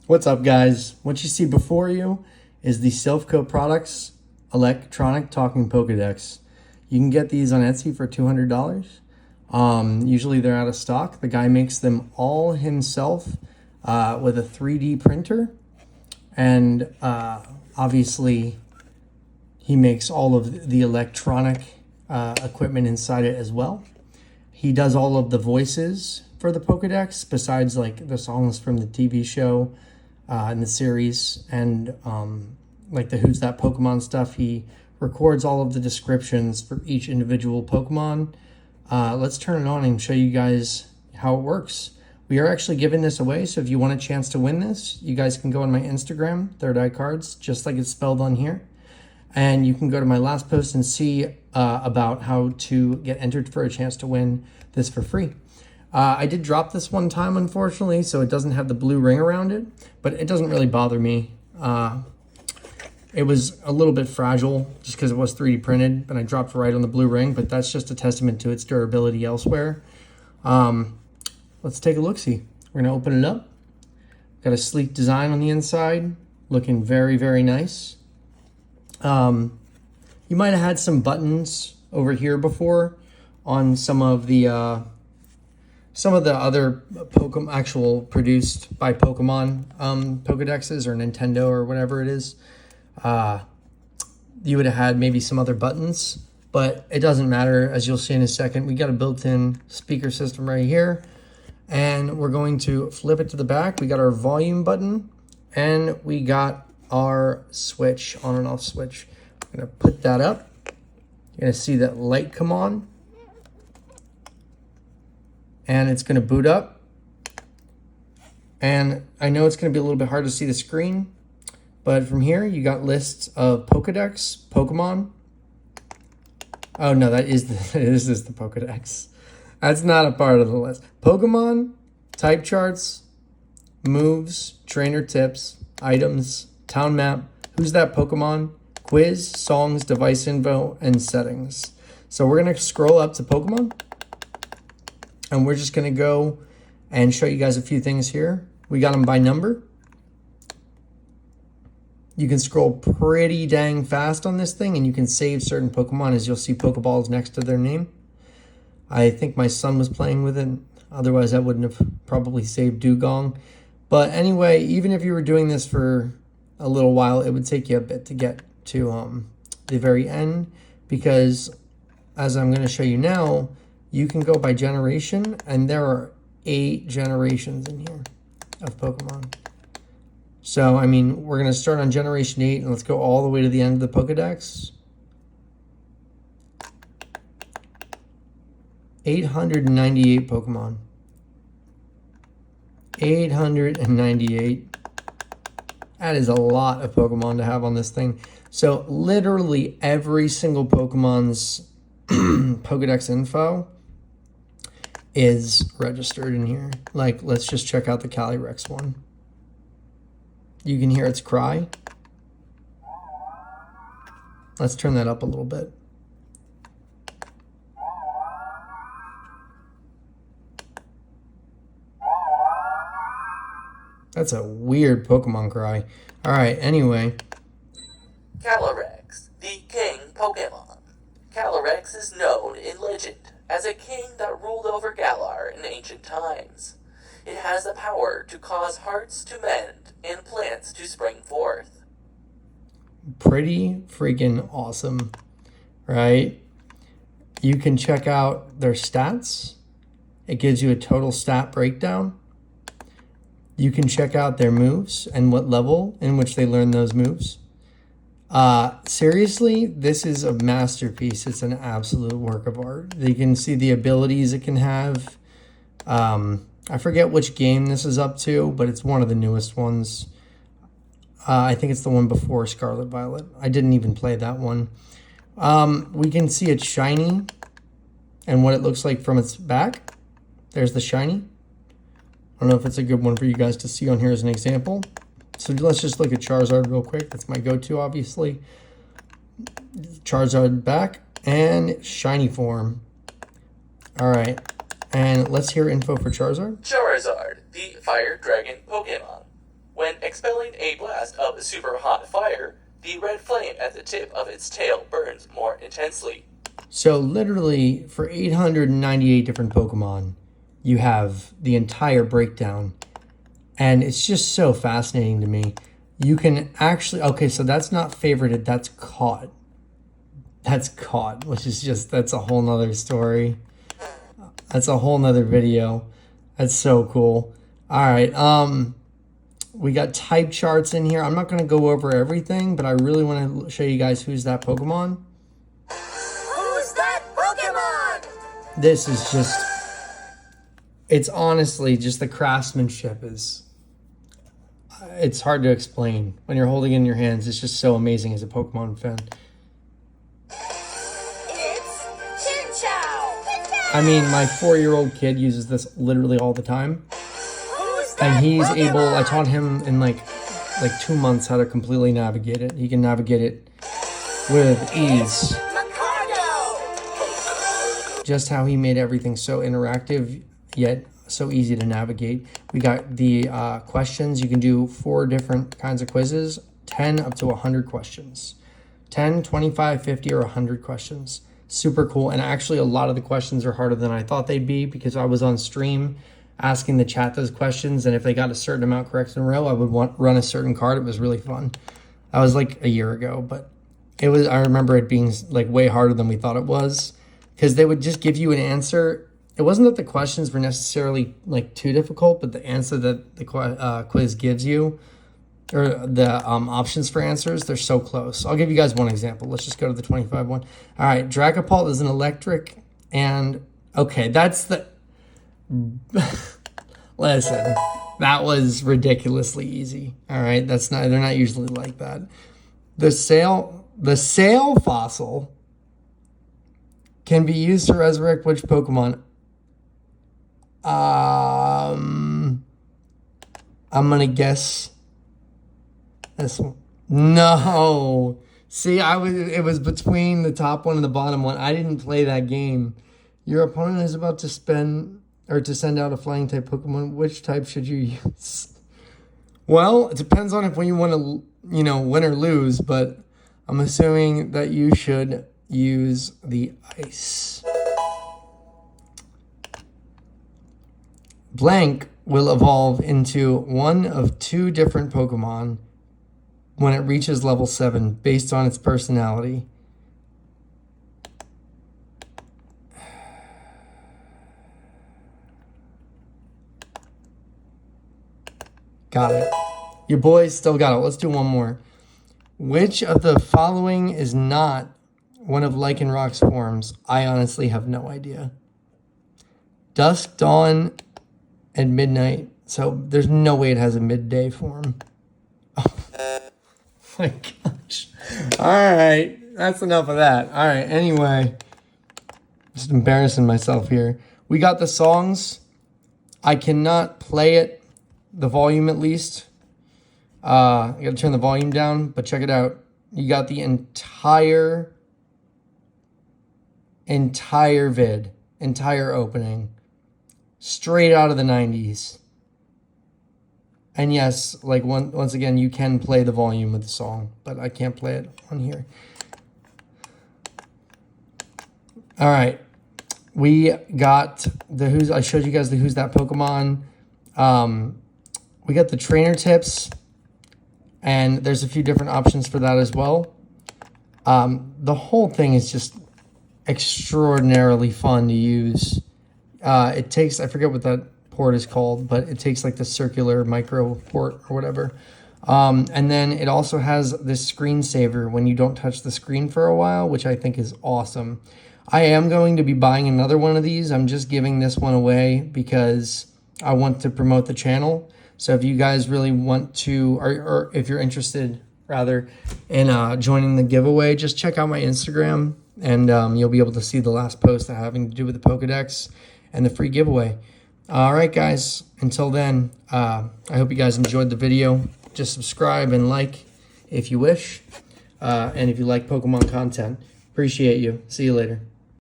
What's up, guys? What you see before you is the SilphCoProducts electronic talking Pokedex. You can get these on Etsy for $200. Usually they're out of stock. The guy makes them all himself with a 3D printer. And obviously he makes all of the electronic equipment inside it as well. He does all of the voices for the Pokedex, besides like the songs from the TV show in the series, and like the Who's That Pokemon stuff. He records all of the descriptions for each individual Pokemon. Let's turn it on and show you guys how it works. We are actually giving this away, so if you want a chance to win this, you guys can go on my Instagram, Third Eye Cards, just like it's spelled on here. And you can go to my last post and see about how to get entered for a chance to win this for free. I did drop this one time, unfortunately, so it doesn't have the blue ring around it, but it doesn't really bother me. It was a little bit fragile just because it was 3D printed, and I dropped right on the blue ring, but that's just a testament to its durability elsewhere. Let's take a look-see. We're going to open it up. Got a sleek design on the inside, looking very, very nice. You might have had some buttons over here before on some of the other Pokemon actual produced by Pokemon Pokedexes or Nintendo or whatever it is. You would have had maybe some other buttons, but it doesn't matter. As you'll see in a second, we got a built-in speaker system right here, and we're going to flip it to the back. We got our volume button, and we got our switch, on and off switch. I'm gonna put that up. You're gonna see that light come on, and it's gonna boot up. And I know it's gonna be a little bit hard to see the screen, but from here you got lists of Pokedex, Pokemon. Oh no, this is the Pokedex. That's not a part of the list. Pokemon, type charts, moves, trainer tips, items, town map, Who's That Pokemon, quiz, songs, device info, and settings. So we're gonna scroll up to Pokemon, and we're just gonna go and show you guys a few things here. We got them by number. You can scroll pretty dang fast on this thing, and you can save certain Pokemon, as you'll see Pokeballs next to their name. I think my son was playing with it. Otherwise, I wouldn't have probably saved Dugong. But anyway, even if you were doing this for a little while, it would take you a bit to get to the very end, because as I'm going to show you now, you can go by generation, and there are 8 generations in here of Pokemon. So, I mean, we're going to start on generation 8, and let's go all the way to the end of the Pokedex. 898 Pokemon. 898. That is a lot of Pokemon to have on this thing. So literally every single Pokemon's Pokedex info is registered in here. Like, let's just check out the Calyrex one. You can hear its cry. Let's turn that up a little bit. That's a weird Pokemon cry. All right, anyway. Calyrex, the king Pokemon. Calyrex is known in legend as a king that ruled over Galar in ancient times. It has the power to cause hearts to mend and plants to spring forth. Pretty freaking awesome, right? You can check out their stats. It gives you a total stat breakdown. You can check out their moves and what level in which they learn those moves. Seriously, this is a masterpiece. It's an absolute work of art. You can see the abilities it can have. I forget which game this is up to, but it's one of the newest ones. I think it's the one before Scarlet Violet. I didn't even play that one. We can see it's shiny and what it looks like from its back. There's the shiny. I don't know if it's a good one for you guys to see on here as an example. So let's just look at Charizard real quick. That's my go-to, obviously. Charizard back and shiny form. All right. And let's hear info for Charizard. Charizard, the fire dragon Pokemon. When Expelling a blast of super hot fire, the red flame at the tip of its tail burns more intensely. So literally for 898 different Pokemon, you have the entire breakdown. And it's just so fascinating to me. You can actually, okay, so that's not favorited, that's caught. That's caught, which is just, that's a whole nother story. That's a whole nother video. That's so cool. All right, we got type charts in here. I'm not gonna go over everything, but I really wanna show you guys who's that Pokemon. Who's that Pokemon? This is just, it's honestly just the craftsmanship is, it's hard to explain. When you're holding it in your hands, it's just so amazing as a Pokemon fan. It's Chinchou. I mean, my 4-year-old kid uses this literally all the time. Who's that And he's Pokemon? able, I taught him in like 2 months how to completely navigate it. He can navigate it with ease. Macardo. Just how he made everything so interactive, yet so easy to navigate. We got the questions. You can do 4 different kinds of quizzes, 10 up to 100 questions. 10, 25, 50, or 100 questions. Super cool. And actually a lot of the questions are harder than I thought they'd be because I was on stream asking the chat those questions, and if they got a certain amount correct in a row, I would run a certain card. It was really fun. That was like a year ago, but it was, I remember it being like way harder than we thought it was because they would just give you an answer. It wasn't that the questions were necessarily like too difficult, but the answer that the quiz gives you, or the options for answers, they're so close. I'll give you guys one example. Let's just go to the 25 one. All right, Dragapult is an electric, and okay, that's the... Listen, that was ridiculously easy. All right, that's not, they're not usually like that. The sail fossil can be used to resurrect which Pokemon? I'm gonna guess this one. No. See, it was between the top one and the bottom one. I didn't play that game. Your opponent is about to send out a flying type Pokemon. Which type should you use? Well, it depends on if when you want to, win or lose, but I'm assuming that you should use the ice. Blank will evolve into one of 2 different Pokemon when it reaches level 7 based on its personality. Got it. Your boys still got it. Let's do one more. Which of the following is not one of Lycanroc's forms? I honestly have no idea. Dusk, dawn, and midnight. So there's no way it has a midday form. Oh my gosh. All right. That's enough of that. All right. Anyway, just embarrassing myself here. We got the songs. I cannot play it. The volume at least. I gotta turn the volume down, but check it out. You got the entire opening, straight out of the 90s. And yes, like once again, you can play the volume of the song, but I can't play it on here. All right, we got the Who's. I showed you guys the Who's That Pokemon. We got the trainer tips, and there's a few different options for that as well. The whole thing is just extraordinarily fun to use. It takes, I forget what that port is called, but it takes like the circular micro port or whatever. And then it also has this screensaver when you don't touch the screen for a while, which I think is awesome. I am going to be buying another one of these. I'm just giving this one away because I want to promote the channel. So if you guys really want to, or if you're interested rather in joining the giveaway, just check out my Instagram and you'll be able to see the last post having to do with the Pokedex and the free giveaway. All right, guys, until then, I hope you guys enjoyed the video. Just subscribe and like if you wish. And if you like Pokemon content, appreciate you. See you later.